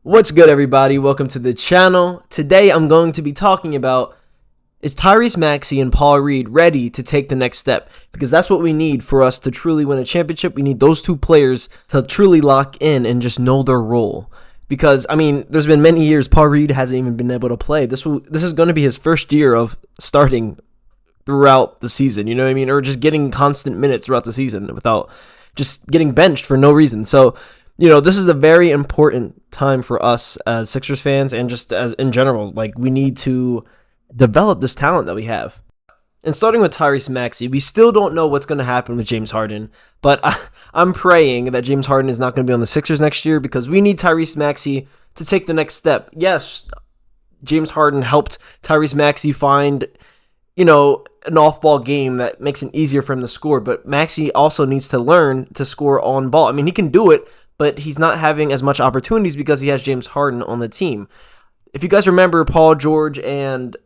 What's good, everybody? Welcome to the channel. Today I'm going to be talking about, is Tyrese Maxey and Paul Reed ready to take the next step? Because that's what we need for us to truly win a championship. We need those two players to truly lock in and just know their role. Because, I mean, there's been many years Paul Reed hasn't even been able to play. This is going to be his first year of starting throughout the season, you know what I mean? Or just getting constant minutes throughout the season without just getting benched for no reason. So, you know, this is a very important time for us as Sixers fans and just as in general. Like, we need to develop this talent that we have. And starting with Tyrese Maxey, we still don't know what's going to happen with James Harden, but I'm praying that James Harden is not going to be on the Sixers next year because we need Tyrese Maxey to take the next step. Yes, James Harden helped Tyrese Maxey find, you know, an off-ball game that makes it easier for him to score, but Maxey also needs to learn to score on ball. I mean, he can do it, but he's not having as much opportunities because he has James Harden on the team. If you guys remember Paul George and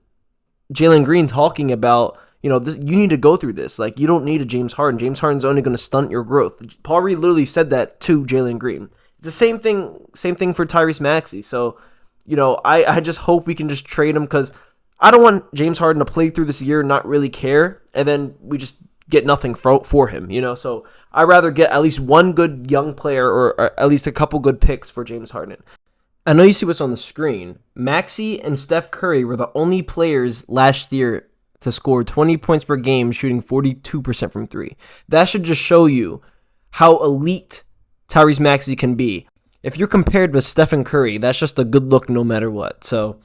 Jalen Green talking about, you know, you need to go through this. Like, you don't need a James Harden. James Harden's only going to stunt your growth. Paul Reed literally said that to Jalen Green. It's the same thing for Tyrese Maxey. So, you know, I just hope we can just trade him because I don't want James Harden to play through this year and not really care, and then we just get nothing for him, you know? So I'd rather get at least one good young player or at least a couple good picks for James Harden. I know you see what's on the screen. Maxey and Steph Curry were the only players last year to score 20 points per game, shooting 42% from three. That should just show you how elite Tyrese Maxey can be. If you're compared with Stephen Curry, that's just a good look no matter what. So,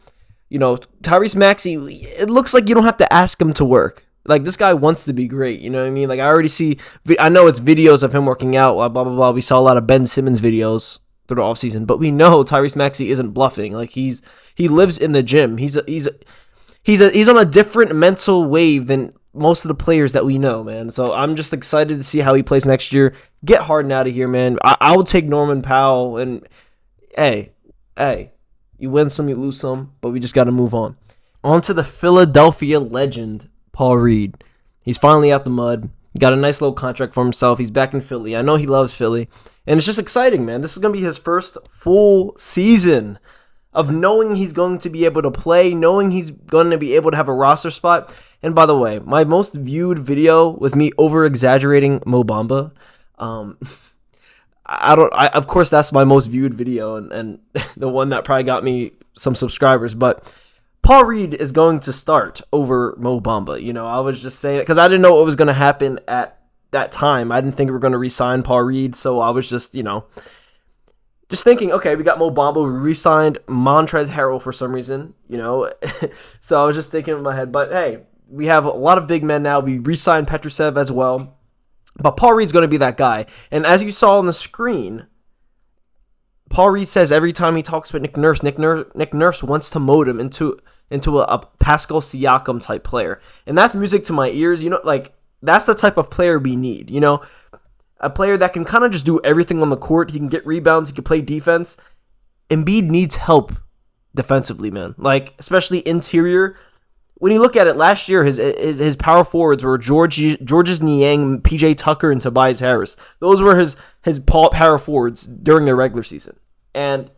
you know, Tyrese Maxey, it looks like you don't have to ask him to work. Like, this guy wants to be great, you know what I mean? Like, I know it's videos of him working out, blah, blah, blah. We saw a lot of Ben Simmons videos through the offseason, but we know Tyrese Maxey isn't bluffing. Like, he lives in the gym. He's on a different mental wave than most of the players that we know, man. So I'm just excited to see how he plays next year. Get Harden out of here, man. I will take Norman Powell, and hey, you win some, you lose some, but we just got to move on. On to the Philadelphia legend, Paul Reed. He's finally out the mud. He got a nice little contract for himself. He's back in Philly. I know he loves Philly. And it's just exciting, man. This is going to be his first full season of knowing he's going to be able to play, knowing he's going to be able to have a roster spot. And by the way, my most viewed video was me over-exaggerating Mo Bamba. Of course, that's my most viewed video and the one that probably got me some subscribers. But Paul Reed is going to start over Mo Bamba. You know, I was just saying it because I didn't know what was going to happen at that time. I didn't think we were going to re-sign Paul Reed, so I was just, you know, just thinking, okay, we got Mo Bamba, we re-signed Montrezl Harrell for some reason, you know. So I was just thinking in my head, but hey, we have a lot of big men now. We re-signed Petrusev as well, but Paul Reed's going to be that guy. And as you saw on the screen, Paul Reed says every time he talks with Nick Nurse wants to mold him into a Pascal Siakam type player. And that's music to my ears. You know, like, that's the type of player we need, you know? A player that can kind of just do everything on the court. He can get rebounds. He can play defense. Embiid needs help defensively, man. Like, especially interior. When you look at it, last year, his power forwards were Georges Niang, PJ Tucker, and Tobias Harris. Those were his power forwards during the regular season. And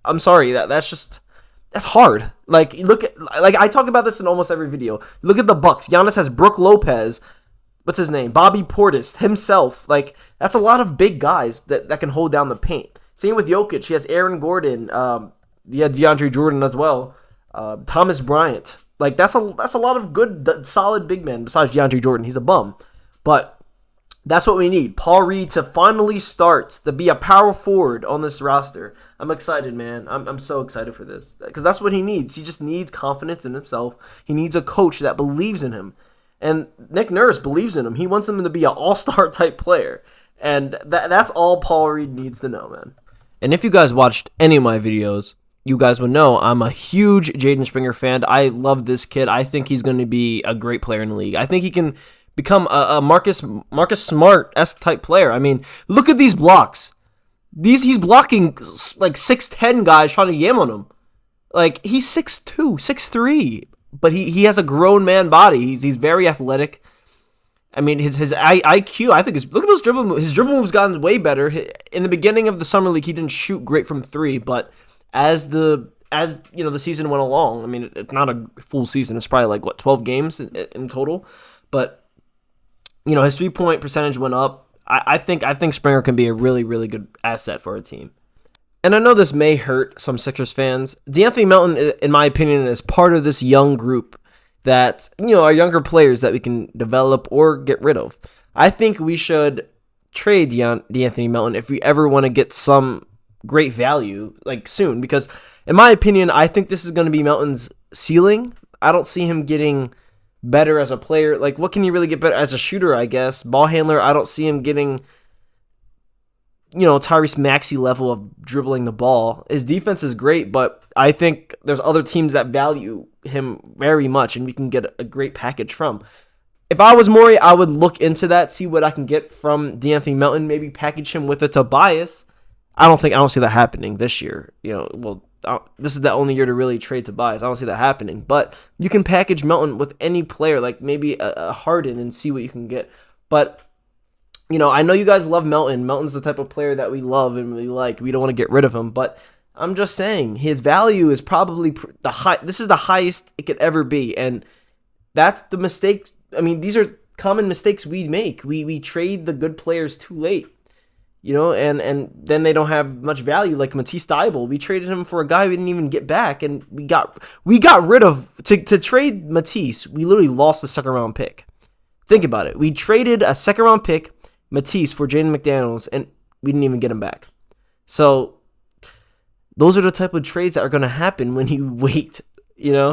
I'm sorry, that's hard. Like, I talk about this in almost every video. Look at the Bucks. Giannis has Brook Lopez. What's his name? Bobby Portis himself. Like, that's a lot of big guys that can hold down the paint. Same with Jokic. He has Aaron Gordon. He had DeAndre Jordan as well. Thomas Bryant. Like, that's a lot of good, solid big men besides DeAndre Jordan. He's a bum. But that's what we need. Paul Reed to finally start to be a power forward on this roster. I'm excited, man. I'm so excited for this. Because that's what he needs. He just needs confidence in himself. He needs a coach that believes in him. And Nick Nurse believes in him. He wants him to be an all-star type player. And that's all Paul Reed needs to know, man. And if you guys watched any of my videos, you guys would know I'm a huge Jaden Springer fan. I love this kid. I think he's going to be a great player in the league. I think he can become a Marcus Smart-esque type player. I mean, look at these blocks. He's blocking like 6'10 guys trying to yam on him. Like, he's 6'2", 6'3", but he has a grown man body. He's very athletic. I mean, his IQ, I think, look at those dribble moves. His dribble moves gotten way better. In the beginning of the summer league, he didn't shoot great from three, but as the season went along. I mean, it's not a full season. It's probably like 12 games in total, but his 3-point percentage went up. I think Springer can be a really, really good asset for a team. And I know this may hurt some Sixers fans. DeAnthony Melton, in my opinion, is part of this young group that, are younger players that we can develop or get rid of. I think we should trade DeAnthony Melton if we ever want to get some great value, like soon, because in my opinion, I think this is going to be Melton's ceiling. I don't see him getting better as a player. Like, what can he really get better as a shooter, I guess? Ball handler, I don't see him getting Tyrese Maxey level of dribbling the ball. His defense is great, but I think there's other teams that value him very much, and we can get a great package from. If I was Morey, I would look into that, see what I can get from DeAnthony Melton, maybe package him with a Tobias. I don't see that happening this year. This is the only year to really trade Tobias. I don't see that happening, but you can package Melton with any player, like maybe a Harden, and see what you can get. But I know you guys love Melton. Melton's the type of player that we love and we like. We don't want to get rid of him, but I'm just saying his value is probably this is the highest it could ever be, and that's the mistake. I mean, these are common mistakes we make. We trade the good players too late, and then they don't have much value. Like Matisse Thybulle, we traded him for a guy we didn't even get back, and we got rid of to trade Matisse. We literally lost a second-round pick. Think about it. We traded a second-round pick, Matisse, for Jaden McDaniels, and we didn't even get him back. So those are the type of trades that are going to happen when you wait,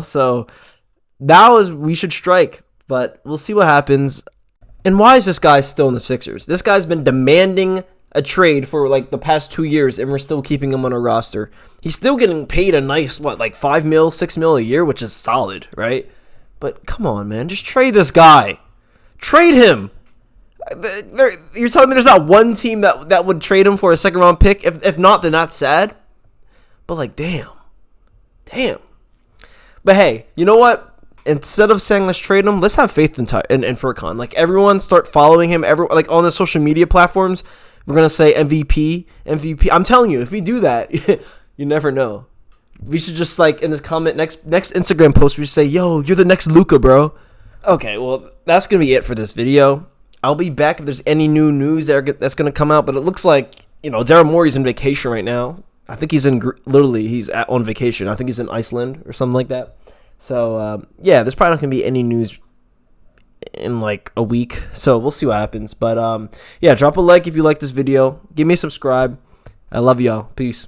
So we should strike, but we'll see what happens. And why is this guy still in the Sixers? This guy's been demanding a trade for like the past 2 years, and we're still keeping him on our roster. He's still getting paid a nice, like $5 million, $6 million a year, which is solid, right? But come on, man, just trade this guy. Trade him. You're telling me there's not one team that would trade him for a second-round pick? If not, then that's sad. But like, damn. But hey, you know what? Instead of saying let's trade him, let's have faith in Furkan. Like, everyone start following him. Like on the social media platforms, we're gonna say MVP. I'm telling you, if we do that, you never know. We should just, like, in this comment next Instagram post, we should say, "Yo, you're the next Luka, bro." Okay, well, that's gonna be it for this video. I'll be back if there's any new news that's gonna come out. But it looks like Daryl Morey's in vacation right now. I think he's on vacation. I think he's in Iceland or something like that. So yeah, there's probably not gonna be any news in like a week. So we'll see what happens. But yeah, drop a like if you like this video. Give me a subscribe. I love y'all. Peace.